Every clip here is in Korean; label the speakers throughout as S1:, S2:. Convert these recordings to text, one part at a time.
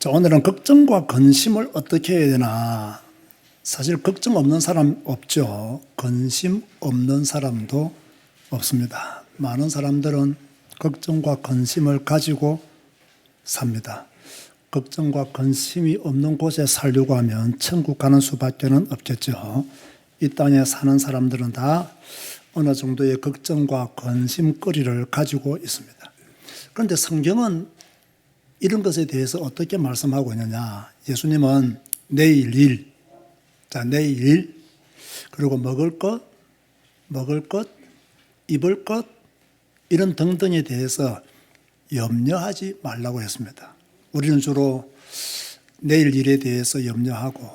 S1: 자, 오늘은 걱정과 근심을 어떻게 해야 되나. 사실 걱정 없는 사람 없죠. 근심 없는 사람도 없습니다. 많은 사람들은 걱정과 근심을 가지고 삽니다. 걱정과 근심이 없는 곳에 살려고 하면 천국 가는 수밖에 없겠죠. 이 땅에 사는 사람들은 다 어느 정도의 걱정과 근심거리를 가지고 있습니다. 그런데 성경은 이런 것에 대해서 어떻게 말씀하고 있느냐. 예수님은 내일 일, 내일 일, 그리고 먹을 것, 입을 것, 이런 등등에 대해서 염려하지 말라고 했습니다. 우리는 주로 내일 일에 대해서 염려하고,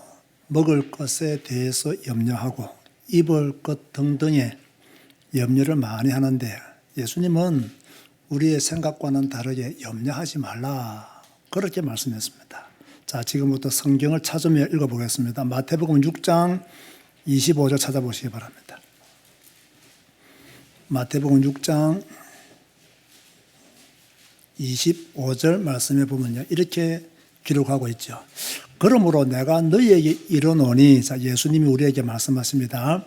S1: 먹을 것에 대해서 염려하고, 입을 것 등등에 염려를 많이 하는데, 예수님은 우리의 생각과는 다르게 염려하지 말라, 그렇게 말씀했습니다. 자, 지금부터 성경을 찾으며 읽어보겠습니다. 마태복음 6장 25절 찾아보시기 바랍니다. 마태복음 6장 25절 말씀에 보면요, 이렇게 기록하고 있죠. 그러므로 내가 너희에게 이르노니, 자, 예수님이 우리에게 말씀하십니다.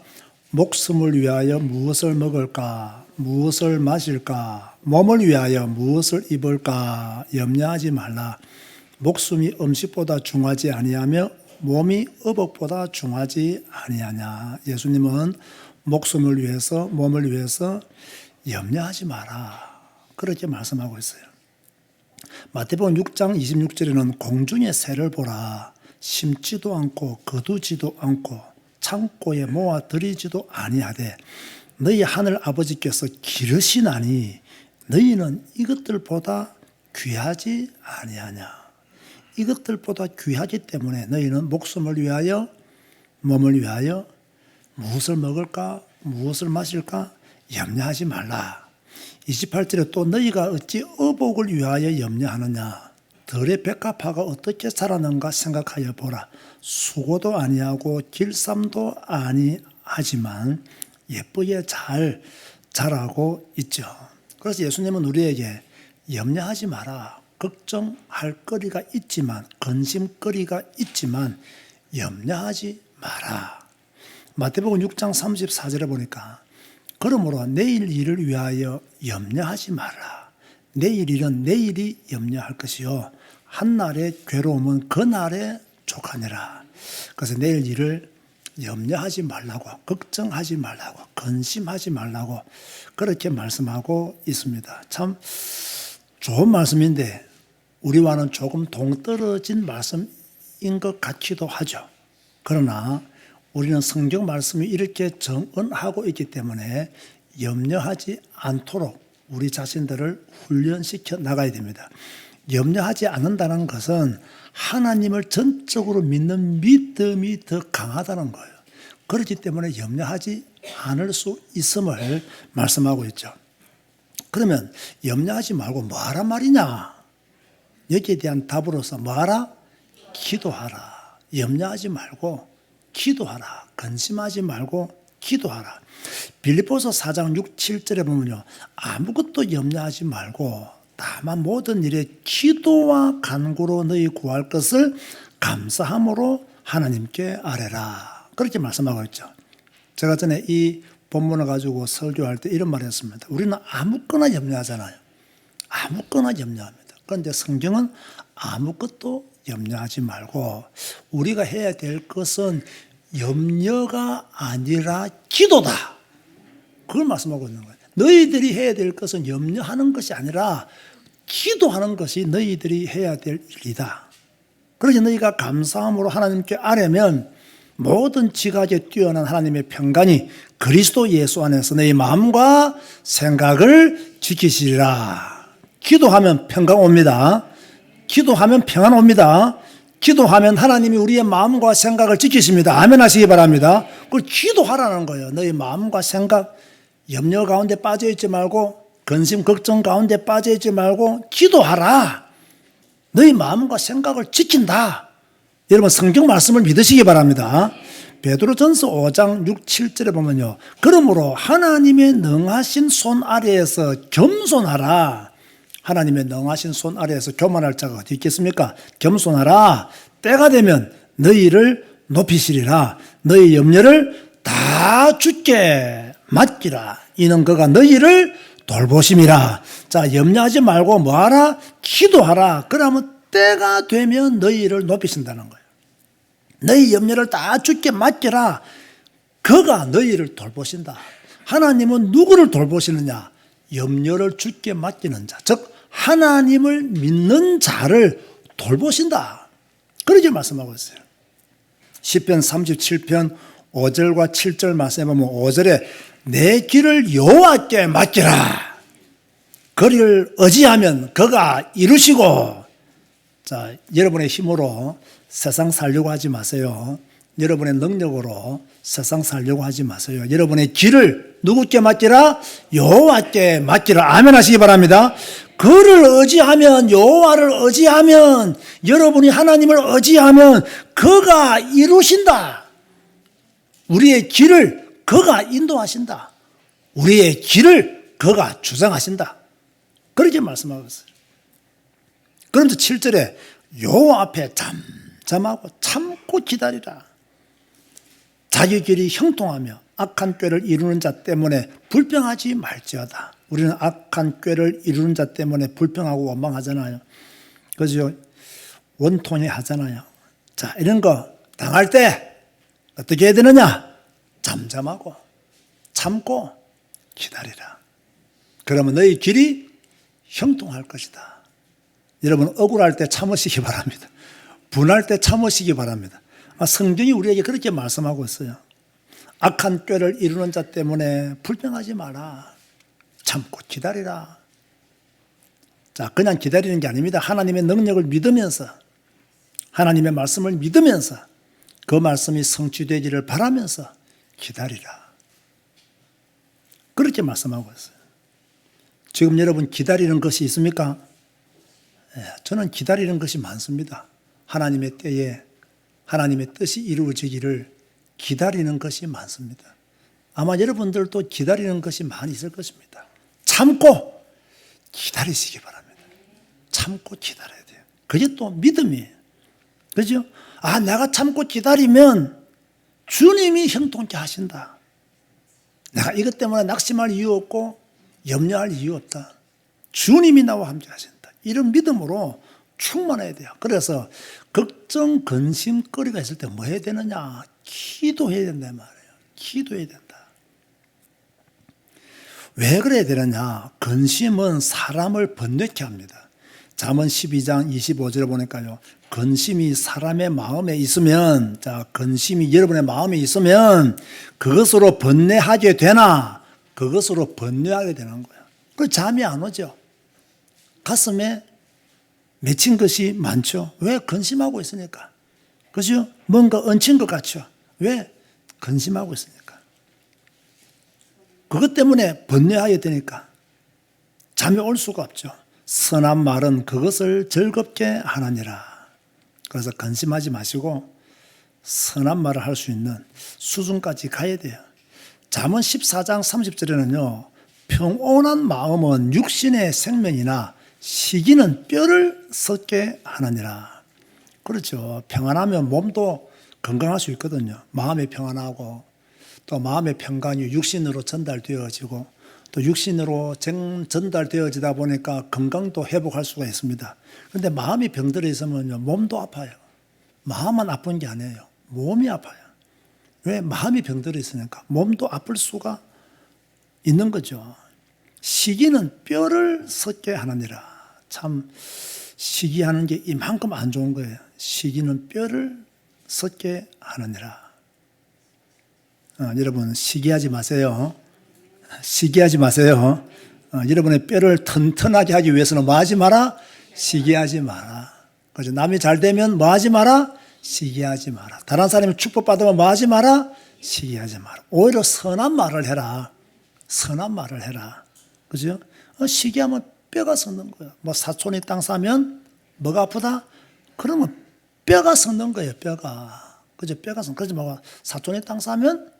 S1: 목숨을 위하여 무엇을 먹을까, 무엇을 마실까, 몸을 위하여 무엇을 입을까 염려하지 말라. 목숨이 음식보다 중하지 아니하며 몸이 의복보다 중하지 아니하냐. 예수님은 목숨을 위해서, 몸을 위해서 염려하지 마라, 그렇게 말씀하고 있어요. 마태복음 6장 26절에는 공중의 새를 보라. 심지도 않고 거두지도 않고 창고에 모아 들이지도 아니하되 너희 하늘 아버지께서 기르시나니 너희는 이것들보다 귀하지 아니하냐. 이것들보다 귀하기 때문에 너희는 목숨을 위하여, 몸을 위하여 무엇을 먹을까, 무엇을 마실까 염려하지 말라. 28절에 또 너희가 어찌 의복을 위하여 염려하느냐. 들의 백합화가 어떻게 자라는가 생각하여 보라. 수고도 아니하고 길쌈도 아니하지만 예쁘게 잘 자라고 있죠. 그래서 예수님은 우리에게 염려하지 마라. 걱정할 거리가 있지만, 근심거리가 있지만 염려하지 마라. 마태복음 6장 34절에 보니까 그러므로 내일 일을 위하여 염려하지 마라. 내일 일은 내일이 염려할 것이요 한날의 괴로움은 그날에 족하니라. 그래서 내일 일을 염려하지 말라고, 걱정하지 말라고, 근심하지 말라고 그렇게 말씀하고 있습니다. 참 좋은 말씀인데 우리와는 조금 동떨어진 말씀인 것 같기도 하죠. 그러나 우리는 성경 말씀이 이렇게 정언하고 있기 때문에 염려하지 않도록 우리 자신들을 훈련시켜 나가야 됩니다. 염려하지 않는다는 것은 하나님을 전적으로 믿는 믿음이 더 강하다는 거예요. 그렇기 때문에 염려하지 않을 수 있음을 말씀하고 있죠. 그러면 염려하지 말고 뭐하란 말이냐? 여기에 대한 답으로서 뭐하라? 기도하라. 염려하지 말고 기도하라. 근심하지 말고 기도하라. 빌립보서 4장 6, 7절에 보면요, 아무것도 염려하지 말고 다만 모든 일에 기도와 간구로 너희 구할 것을 감사함으로 하나님께 아뢰라, 그렇게 말씀하고 있죠. 제가 전에 이 본문을 가지고 설교할 때 이런 말을 했습니다. 우리는 아무거나 염려하잖아요. 아무거나 염려합니다. 그런데 성경은 아무것도 염려하지 말고 우리가 해야 될 것은 염려가 아니라 기도다, 그걸 말씀하고 있는 거예요. 너희들이 해야 될 것은 염려하는 것이 아니라 기도하는 것이 너희들이 해야 될 일이다. 그래서 너희가 감사함으로 하나님께 아뢰면 모든 지각에 뛰어난 하나님의 평강이 그리스도 예수 안에서 너희 마음과 생각을 지키시리라. 기도하면 평강 옵니다. 기도하면 평안 옵니다. 기도하면 하나님이 우리의 마음과 생각을 지키십니다. 아멘 하시기 바랍니다. 그걸 기도하라는 거예요. 너희 마음과 생각, 염려 가운데 빠져있지 말고, 근심, 걱정 가운데 빠져있지 말고 기도하라. 너희 마음과 생각을 지킨다. 여러분 성경 말씀을 믿으시기 바랍니다. 베드로전서 5장 6, 7절에 보면요, 그러므로 하나님의 능하신 손 아래에서 겸손하라. 하나님의 능하신 손 아래에서 교만할 자가 어디 있겠습니까? 겸손하라. 때가 되면 너희를 높이시리라. 너희 염려를 다 주께 맡기라. 이는 그가 너희를 돌보심이라. 자, 염려하지 말고 뭐하라? 기도하라. 그러면 때가 되면 너희를 높이신다는 거예요. 너희 염려를 다 주께 맡기라. 그가 너희를 돌보신다. 하나님은 누구를 돌보시느냐? 염려를 주께 맡기는 자, 즉 하나님을 믿는 자를 돌보신다. 그렇게 말씀하고 있어요. 시편 37편 5절과 7절 말씀해 보면 5절에 내 길을 여호와께 맡기라. 그를 의지하면 그가 이루시고. 자, 여러분의 힘으로 세상 살려고 하지 마세요. 여러분의 능력으로 세상 살려고 하지 마세요. 여러분의 길을 누구께 맡기라? 여호와께 맡기라. 아멘 하시기 바랍니다. 그를 의지하면, 여호와를 의지하면, 여러분이 하나님을 의지하면 그가 이루신다. 우리의 길을 그가 인도하신다. 우리의 길을 그가 주장하신다. 그렇게 말씀하고 있어요. 그런데 7절에 여호와 앞에 잠잠하고 참고 기다리라. 자기 길이 형통하며 악한 꾀를 이루는 자 때문에 불평하지 말지어다. 우리는 악한 꾀를 이루는 자 때문에 불평하고 원망하잖아요. 그죠? 원통해 하잖아요. 자, 이런 거 당할 때 어떻게 해야 되느냐? 잠잠하고 참고 기다리라. 그러면 너희 길이 형통할 것이다. 여러분 억울할 때 참으시기 바랍니다. 분할 때 참으시기 바랍니다. 성경이 우리에게 그렇게 말씀하고 있어요. 악한 꾀를 이루는 자 때문에 불평하지 마라. 참고 기다리라. 자, 그냥 기다리는 게 아닙니다. 하나님의 능력을 믿으면서, 하나님의 말씀을 믿으면서, 그 말씀이 성취되기를 바라면서 기다리라. 그렇게 말씀하고 있어요. 지금 여러분 기다리는 것이 있습니까? 저는 기다리는 것이 많습니다. 하나님의 때에 하나님의 뜻이 이루어지기를 기다리는 것이 많습니다. 아마 여러분들도 기다리는 것이 많이 있을 것입니다. 참고 기다리시기 바랍니다. 참고 기다려야 돼요. 그게 또 믿음이에요. 그죠? 아, 내가 참고 기다리면 주님이 형통케 하신다. 내가 이것 때문에 낙심할 이유 없고 염려할 이유 없다. 주님이 나와 함께 하신다. 이런 믿음으로 충만해야 돼요. 그래서 걱정, 근심, 거리가 있을 때 뭐 해야 되느냐? 기도해야 된단 말이에요. 기도해야 된다. 왜 그래야 되느냐? 근심은 사람을 번뇌케 합니다. 잠언 12장 25절에 보니까요. 근심이 사람의 마음에 있으면, 자, 근심이 여러분의 마음에 있으면 그것으로 번뇌하게 되나? 그것으로 번뇌하게 되는 거예요. 그 잠이 안 오죠. 가슴에 맺힌 것이 많죠. 왜? 근심하고 있으니까. 그죠? 뭔가 얹힌 것 같죠. 왜? 근심하고 있으니까. 그것 때문에 번뇌하게 되니까 잠이 올 수가 없죠. 선한 말은 그것을 즐겁게 하느니라. 그래서 근심하지 마시고 선한 말을 할 수 있는 수준까지 가야 돼요. 잠언 14장 30절에는요. 평온한 마음은 육신의 생명이나 시기는 뼈를 썩게 하느니라. 그렇죠. 평안하면 몸도 건강할 수 있거든요. 마음이 평안하고 또 마음의 평강이 육신으로 전달되어지고 또 육신으로 전달되어지다 보니까 건강도 회복할 수가 있습니다. 그런데 마음이 병들어 있으면요. 몸도 아파요. 마음만 아픈 게 아니에요. 몸이 아파요. 왜? 마음이 병들어 있으니까 몸도 아플 수가 있는 거죠. 시기는 뼈를 썩게 하느니라. 참 시기하는 게 이만큼 안 좋은 거예요. 시기는 뼈를 썩게 하느니라. 여러분 시기하지 마세요. 시기하지 마세요. 여러분의 뼈를 튼튼하게 하기 위해서는 뭐 하지 마라? 시기하지 마라. 그죠? 남이 잘 되면 뭐 하지 마라? 시기하지 마라. 다른 사람이 축복받으면 뭐 하지 마라? 시기하지 마라. 오히려 선한 말을 해라. 선한 말을 해라. 그죠? 시기하면 뼈가 썩는 거예요. 뭐 사촌이 땅 사면 뭐가 아프다? 그러면 뼈가 썩는 거예요. 뼈가. 그죠? 뼈가 썩는. 그러지 말고 사촌이 땅 사면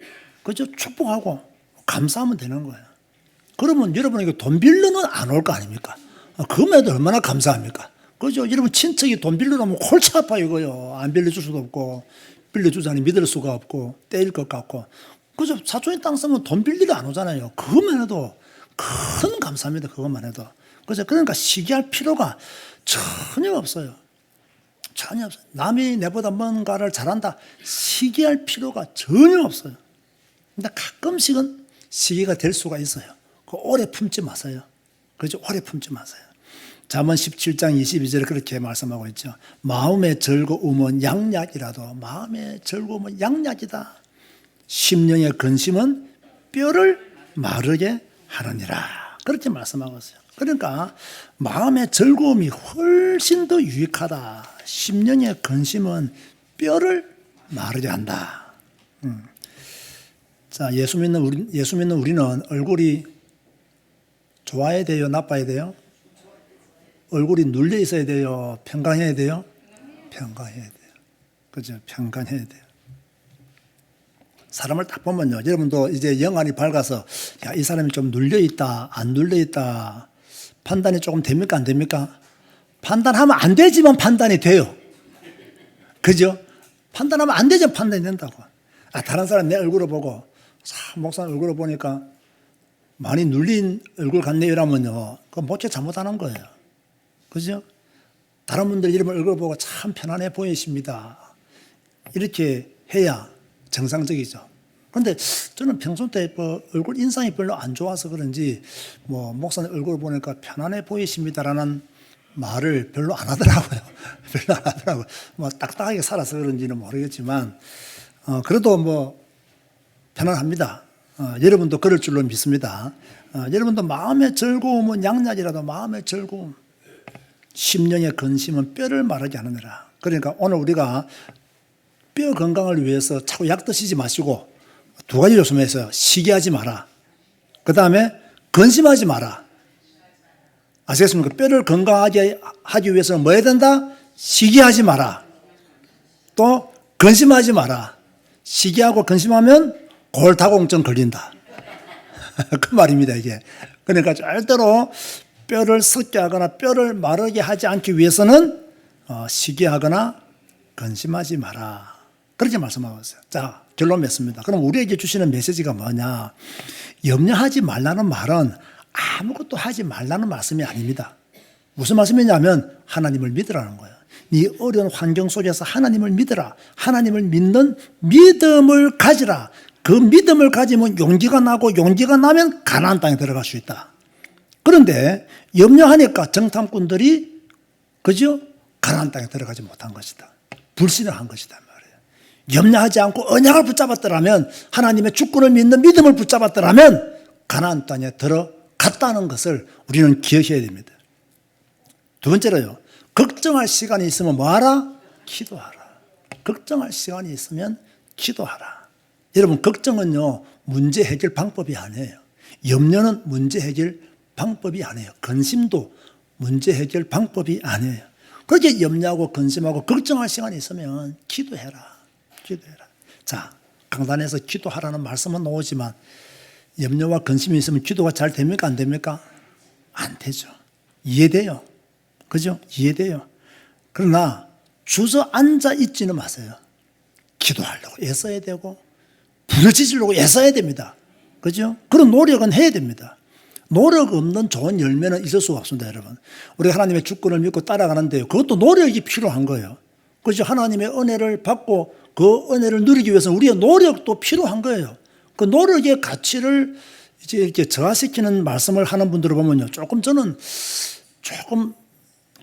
S1: 그죠? 축복하고 감사하면 되는 거예요. 그러면 여러분에게 돈 빌려는 안 올 거 아닙니까? 그것만 해도 얼마나 감사합니까? 그죠? 여러분, 친척이 돈 빌려오면 골치 아파요, 이거요. 안 빌려줄 수도 없고, 빌려주자니 믿을 수가 없고, 떼일 것 같고. 그죠? 사촌이 땅 쓰면 돈 빌리러 안 오잖아요. 그것만 해도 큰 감사합니다. 그것만 해도. 그죠? 그러니까 시기할 필요가 전혀 없어요. 전혀 없어요. 남이 내보다 뭔가를 잘한다. 시기할 필요가 전혀 없어요. 근데 가끔씩은 시기가 될 수가 있어요. 그 오래 품지 마세요. 그죠? 오래 품지 마세요. 잠언 17장 22절에 그렇게 말씀하고 있죠. 마음의 즐거움은 양약이라도 마음의 즐거움은 양약이다. 심령의 근심은 뼈를 마르게 하느니라. 그렇게 말씀하고 있어요. 그러니까 마음의 즐거움이 훨씬 더 유익하다. 심령의 근심은 뼈를 마르게 한다. 자, 예수 믿는 우리는 얼굴이 좋아야 돼요? 나빠야 돼요? 얼굴이 눌려 있어야 돼요? 평강해야 돼요? 평강해야 돼요. 그죠? 평강해야 돼요. 사람을 딱 보면요. 여러분도 이제 영안이 밝아서, 야, 이 사람이 좀 눌려 있다, 안 눌려 있다. 판단이 조금 됩니까? 안 됩니까? 판단하면 안 되지만 판단이 돼요. 그죠? 판단하면 안 되지만 판단이 된다고. 다른 사람 내 얼굴을 보고, 목사님 얼굴을 보니까 많이 눌린 얼굴 같네요. 이러면요. 그건 모체 잘못하는 거예요. 그죠? 다른 분들 이름 얼굴 보고 참 편안해 보이십니다. 이렇게 해야 정상적이죠. 그런데 저는 평소 때 얼굴 인상이 별로 안 좋아서 그런지 목사님 얼굴 보니까 편안해 보이십니다라는 말을 별로 안 하더라고요. 별로 안 하더라고요. 딱딱하게 살아서 그런지는 모르겠지만 그래도 편안합니다. 여러분도 그럴 줄로 믿습니다. 여러분도 마음의 즐거움은 양약이라도 마음의 즐거움. 심령의 근심은 뼈를 마르게 하느니라. 그러니까 오늘 우리가 뼈 건강을 위해서 자꾸 약 드시지 마시고 두 가지 조심해서 시기하지 마라. 그 다음에 근심하지 마라. 아시겠습니까? 뼈를 건강하게 하기 위해서는 뭐 해야 된다? 시기하지 마라. 또 근심하지 마라. 시기하고 근심하면 골다공증 걸린다. 그 말입니다, 이게. 그러니까 절대로 뼈를 썩게 하거나 뼈를 마르게 하지 않기 위해서는 시기하거나 근심하지 마라. 그렇게 말씀하고 있어요. 자, 결론 맺습니다. 그럼 우리에게 주시는 메시지가 뭐냐? 염려하지 말라는 말은 아무것도 하지 말라는 말씀이 아닙니다. 무슨 말씀이냐면 하나님을 믿으라는 거예요. 이 어려운 환경 속에서 하나님을 믿으라. 하나님을 믿는 믿음을 가지라. 그 믿음을 가지면 용기가 나고 용기가 나면 가나안 땅에 들어갈 수 있다. 그런데 염려하니까 정탐꾼들이 그죠? 가나안 땅에 들어가지 못한 것이다. 불신을 한 것이다 말이에요. 염려하지 않고 언약을 붙잡았더라면 하나님의 주권을 믿는 믿음을 붙잡았더라면 가나안 땅에 들어갔다는 것을 우리는 기억해야 됩니다. 두 번째로요. 걱정할 시간이 있으면 뭐하라? 기도하라. 걱정할 시간이 있으면 기도하라. 여러분 걱정은요. 문제 해결 방법이 아니에요. 염려는 문제 해결 방법이 아니에요. 근심도 문제 해결 방법이 아니에요. 그렇게 염려하고 근심하고 걱정할 시간이 있으면 기도해라. 기도해라. 자, 강단에서 기도하라는 말씀은 나오지만 염려와 근심이 있으면 기도가 잘 됩니까? 안 됩니까? 안 되죠. 이해돼요. 그죠? 이해돼요. 그러나 주저앉아 있지는 마세요. 기도하려고 애써야 되고 부르짖으려고 애써야 됩니다. 그죠? 그런 노력은 해야 됩니다. 노력 없는 좋은 열매는 있을 수가 없습니다, 여러분. 우리가 하나님의 주권을 믿고 따라가는데요. 그것도 노력이 필요한 거예요. 그죠? 하나님의 은혜를 받고 그 은혜를 누리기 위해서는 우리의 노력도 필요한 거예요. 그 노력의 가치를 이제 이렇게 저하시키는 말씀을 하는 분들을 보면요. 저는 조금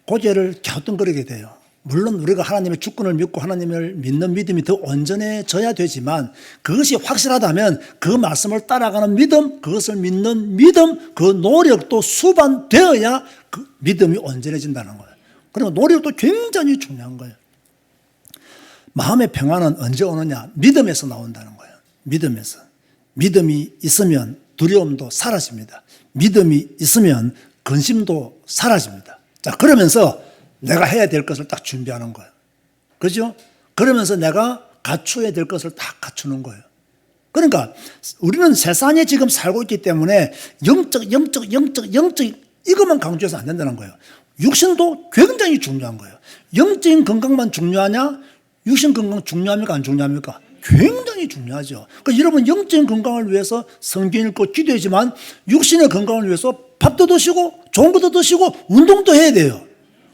S1: 고개를 갸우뚱거리게 돼요. 물론 우리가 하나님의 주권을 믿고 하나님을 믿는 믿음이 더 온전해져야 되지만 그것이 확실하다면 그 말씀을 따라가는 믿음, 그것을 믿는 믿음, 그 노력도 수반되어야 그 믿음이 온전해진다는 거예요. 그리고 노력도 굉장히 중요한 거예요. 마음의 평안은 언제 오느냐? 믿음에서 나온다는 거예요. 믿음에서. 믿음이 있으면 두려움도 사라집니다. 믿음이 있으면 근심도 사라집니다. 자, 그러면서 내가 해야 될 것을 딱 준비하는 거예요. 그죠? 그러면서 내가 갖춰야 될 것을 딱 갖추는 거예요. 그러니까 우리는 세상에 지금 살고 있기 때문에 영적 이것만 강조해서 안 된다는 거예요. 육신도 굉장히 중요한 거예요. 영적인 건강만 중요하냐? 육신 건강 중요합니까? 안 중요합니까? 굉장히 중요하죠. 그러니까 여러분 영적인 건강을 위해서 성경 읽고 기도하지만 육신의 건강을 위해서 밥도 드시고 좋은 것도 드시고 운동도 해야 돼요.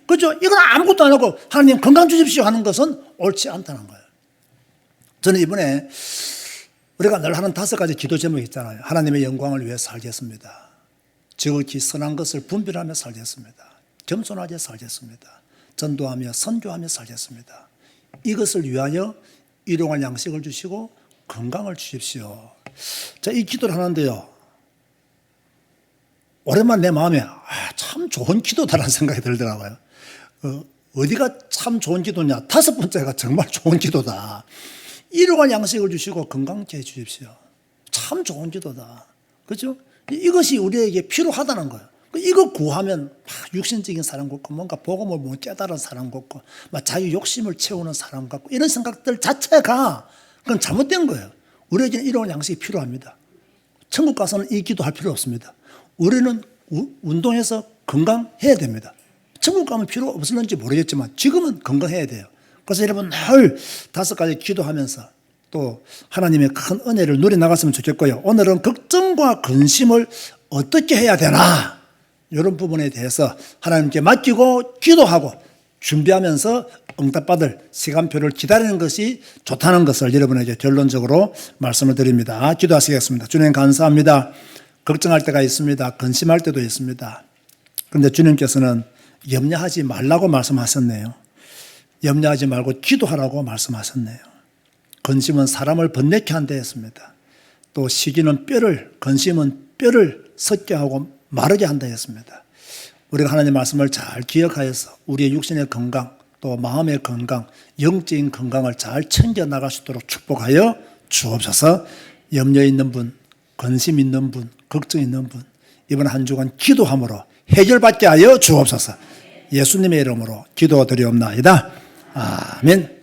S1: 그렇죠? 이건 아무것도 안 하고 하나님 건강 주십시오 하는 것은 옳지 않다는 거예요. 저는 이번에 우리가 늘 하는 5가지 기도 제목이 있잖아요. 하나님의 영광을 위해 살겠습니다. 지극히 선한 것을 분별하며 살겠습니다. 겸손하게 살겠습니다. 전도하며 선교하며 살겠습니다. 이것을 위하여 일용할 양식을 주시고 건강을 주십시오. 자, 이 기도를 하는데요. 오랜만에 내 마음에 참 좋은 기도다라는 생각이 들더라고요. 어디가 참 좋은 기도냐? 5번째가 정말 좋은 기도다. 일용할 양식을 주시고 건강케 해 주십시오. 참 좋은 기도다. 그렇죠? 이것이 우리에게 필요하다는 거예요. 이거 구하면 육신적인 사람 같고 뭔가 복음을 못 깨달은 사람 같고 자기 욕심을 채우는 사람 같고 이런 생각들 자체가 그건 잘못된 거예요. 우리에게는 이런 양식이 필요합니다. 천국 가서는 이 기도할 필요 없습니다. 우리는 운동해서 건강해야 됩니다. 천국 가면 필요 없을는지 모르겠지만 지금은 건강해야 돼요. 그래서 여러분 늘 5가지 기도하면서 또 하나님의 큰 은혜를 누려 나갔으면 좋겠고요. 오늘은 걱정과 근심을 어떻게 해야 되나 이런 부분에 대해서 하나님께 맡기고 기도하고 준비하면서 응답받을 시간표를 기다리는 것이 좋다는 것을 여러분에게 결론적으로 말씀을 드립니다. 기도하시겠습니다. 주님 감사합니다. 걱정할 때가 있습니다. 근심할 때도 있습니다. 그런데 주님께서는 염려하지 말라고 말씀하셨네요. 염려하지 말고 기도하라고 말씀하셨네요. 근심은 사람을 번뇌케 한다 했습니다. 또 시기는 근심은 뼈를 썩게 하고 마르게 한다 했습니다. 우리가 하나님의 말씀을 잘 기억하여서 우리의 육신의 건강 또 마음의 건강, 영적인 건강을 잘 챙겨 나갈 수 있도록 축복하여 주옵소서. 염려 있는 분, 근심 있는 분, 걱정 있는 분 이번 한 주간 기도함으로 해결받게 하여 주옵소서. 예수님의 이름으로 기도드리옵나이다. 아멘.